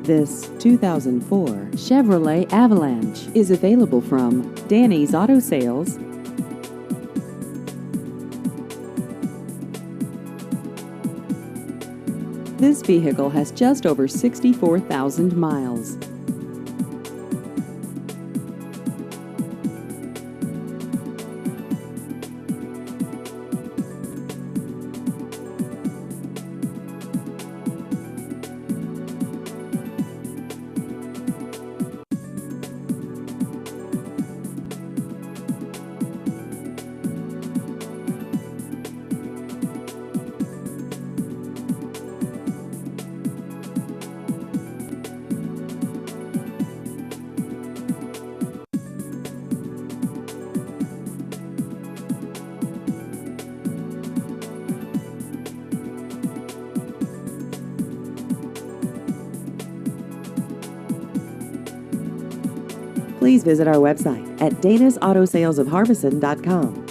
This 2004 Chevrolet Avalanche is available from Danny's Auto Sales. This vehicle has just over 64,000 miles. Please visit our website at danasautosalesofharbison.com.